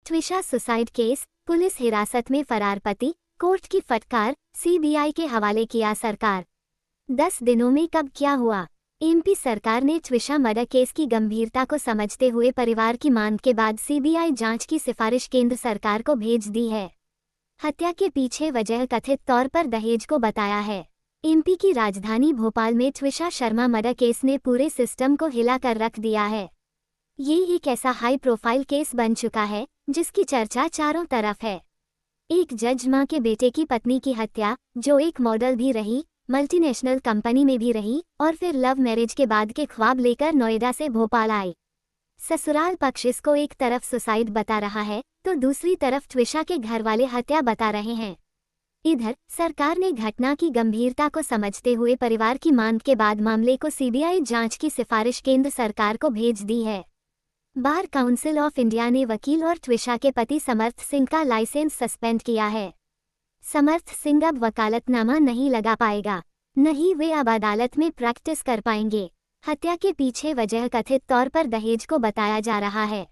Twisha suicide case, police हिरासत में फरार पति, कोर्ट की फटकार, सीबीआई के हवाले किया सरकार। 10 दिनों में कब क्या हुआ? एमपी सरकार ने ट्विशा मर्डर केस की गंभीरता को समझते हुए परिवार की मांग के बाद सीबीआई जांच की सिफारिश केंद्र सरकार को भेज दी है। हत्या के पीछे वजह कथित तौर पर दहेज को बताया है। एमपी की राजधानी भोपाल में ट्विशा शर्मा मर्डर केस ने पूरे सिस्टम को हिला कर रख दिया है। ये एक ऐसा हाई प्रोफाइल केस बन चुका है जिसकी चर्चा चारों तरफ है। एक जज मां के बेटे की पत्नी की हत्या, जो एक मॉडल भी रही, मल्टीनेशनल कंपनी में भी रही और फिर लव मैरिज के बाद के ख्वाब लेकर नोएडा से भोपाल आई। ससुराल पक्ष इसको एक तरफ सुसाइड बता रहा है तो दूसरी तरफ ट्विशा के घर वाले हत्या बता रहे हैं। इधर सरकार ने घटना की गंभीरता को समझते हुए परिवार की मांग के बाद मामले को सीबीआई जांच की सिफारिश केंद्र सरकार को भेज दी है। बार काउंसिल ऑफ इंडिया ने वकील और ट्विशा के पति समर्थ सिंह का लाइसेंस सस्पेंड किया है। समर्थ सिंह अब वकालतनामा नहीं लगा पाएगा, नहीं वे अब अदालत में प्रैक्टिस कर पाएंगे। हत्या के पीछे वजह कथित तौर पर दहेज को बताया जा रहा है।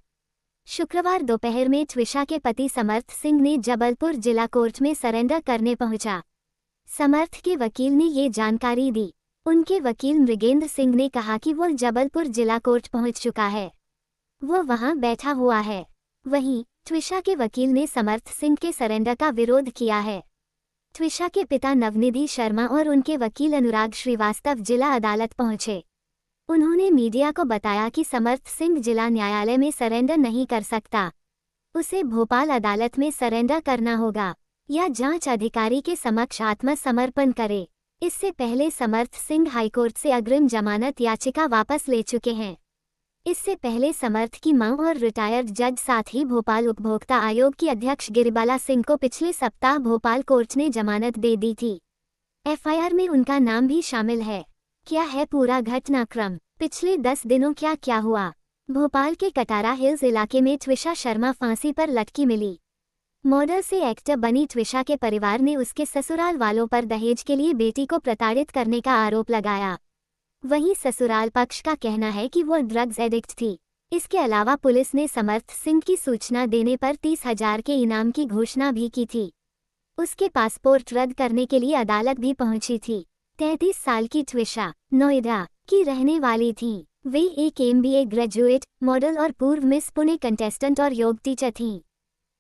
शुक्रवार दोपहर में ट्विशा के पति समर्थ सिंह ने जबलपुर जिला कोर्ट में सरेंडर करने पहुंचा। समर्थ के वकील ने ये जानकारी दी। उनके वकील मृगेंद्र सिंह ने कहा कि वो जबलपुर जिला कोर्ट पहुंच चुका है, वो वहां बैठा हुआ है। वहीं ट्विशा के वकील ने समर्थ सिंह के सरेंडर का विरोध किया है। ट्विशा के पिता नवनिधि शर्मा और उनके वकील अनुराग श्रीवास्तव जिला अदालत पहुंचे। उन्होंने मीडिया को बताया कि समर्थ सिंह जिला न्यायालय में सरेंडर नहीं कर सकता, उसे भोपाल अदालत में सरेंडर करना होगा या जांच अधिकारी के समक्ष आत्मसमर्पण करे। इससे पहले समर्थ सिंह हाईकोर्ट से अग्रिम जमानत याचिका वापस ले चुके हैं। इससे पहले समर्थ की मां और रिटायर्ड जज साथ ही भोपाल उपभोक्ता आयोग की अध्यक्ष गिरिबाला सिंह को पिछले सप्ताह भोपाल कोर्ट ने जमानत दे दी थी। एफआईआर में उनका नाम भी शामिल है। क्या है पूरा घटनाक्रम? पिछले 10 दिनों क्या हुआ? भोपाल के कटारा हिल्स इलाके में ट्विशा शर्मा फांसी पर लटकी मिली। मॉडल से एक्टर बनी ट्विशा के परिवार ने उसके ससुराल वालों पर दहेज के लिए बेटी को प्रताड़ित करने का आरोप लगाया। वहीं ससुराल पक्ष का कहना है कि वो ड्रग्स एडिक्ट थी। इसके अलावा पुलिस ने समर्थ सिंह की सूचना देने पर 30,000 के इनाम की घोषणा भी की थी। उसके पासपोर्ट रद्द करने के लिए अदालत भी पहुंची थी। 33 साल की ट्विशा नोएडा की रहने वाली थी। वे एक MBA ग्रेजुएट, मॉडल और पूर्व मिस पुणे कंटेस्टेंट और योग टीचर थीं।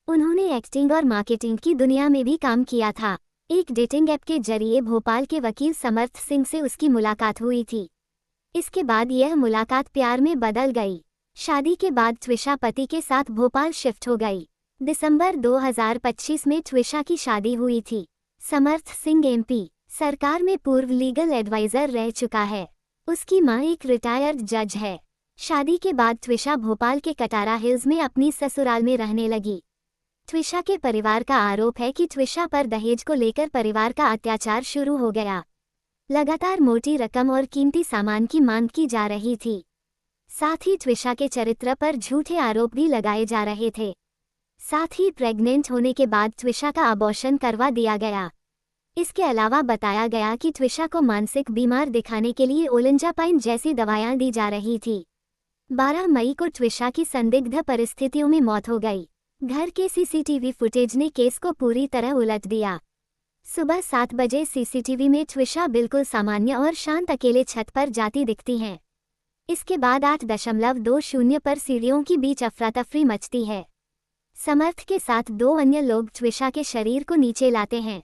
उन्होंने एक्टिंग और मार्केटिंग की दुनिया में भी काम किया था। एक डेटिंग ऐप के जरिए भोपाल के वकील समर्थ सिंह से उसकी मुलाकात हुई थी। इसके बाद यह मुलाकात प्यार में बदल गई। शादी के बाद ट्विशा पति के साथ भोपाल शिफ्ट हो गई। दिसंबर 2025 में ट्विशा की शादी हुई थी। समर्थ सिंह MP सरकार में पूर्व लीगल एडवाइजर रह चुका है। उसकी मां एक रिटायर्ड जज है। शादी के बाद ट्विशा भोपाल के कटारा हिल्स में अपनी ससुराल में रहने लगी। ट्विशा के परिवार का आरोप है कि ट्विशा पर दहेज को लेकर परिवार का अत्याचार शुरू हो गया। लगातार मोटी रकम और कीमती सामान की मांग की जा रही थी। साथ ही ट्विशा के चरित्र पर झूठे आरोप भी लगाए जा रहे थे। साथ ही प्रेग्नेंट होने के बाद ट्विशा का अबॉर्शन करवा दिया गया। इसके अलावा बताया गया कि ट्विशा को मानसिक बीमार दिखाने के लिए ओलंजापाइन जैसी दवाएं दी जा रही थी। 12 मई को ट्विशा की संदिग्ध परिस्थितियों में मौत हो गई। घर के CCTV फुटेज ने केस को पूरी तरह उलट दिया। सुबह 7 बजे CCTV में ट्विशा बिल्कुल सामान्य और शांत अकेले छत पर जाती दिखती हैं। इसके बाद 8.20 पर सीढ़ियों के बीच अफरा-तफरी मचती है। समर्थ के साथ 2 अन्य लोग ट्विशा के शरीर को नीचे लाते हैं।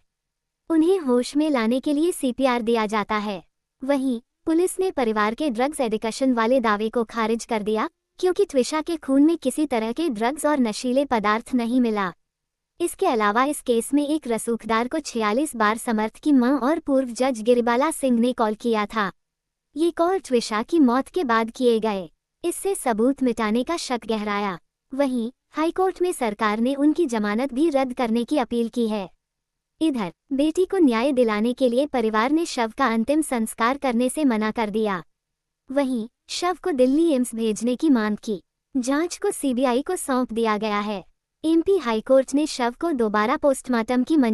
उन्हें होश में लाने के लिए CPR दिया जाता है। वहीं पुलिस ने परिवार के ड्रग्स एडिक्शन वाले दावे को खारिज कर दिया क्योंकि ट्विशा के खून में किसी तरह के ड्रग्स और नशीले पदार्थ नहीं मिला। इसके अलावा इस केस में एक रसूखदार को 46 बार समर्थ की मां और पूर्व जज गिरिबाला सिंह ने कॉल किया था। ये कॉल ट्विशा की मौत के बाद किए गए। इससे सबूत मिटाने का शक गहराया। वहीं हाईकोर्ट में सरकार ने उनकी जमानत भी रद्द करने की अपील की है। इधर बेटी को न्याय दिलाने के लिए परिवार ने शव का अंतिम संस्कार करने से मना कर दिया। वहीं शव को दिल्ली एम्स भेजने की मांग की। जांच को CBI को सौंप दिया गया है। MP हाईकोर्ट ने शव को दोबारा पोस्टमार्टम की मंजूरी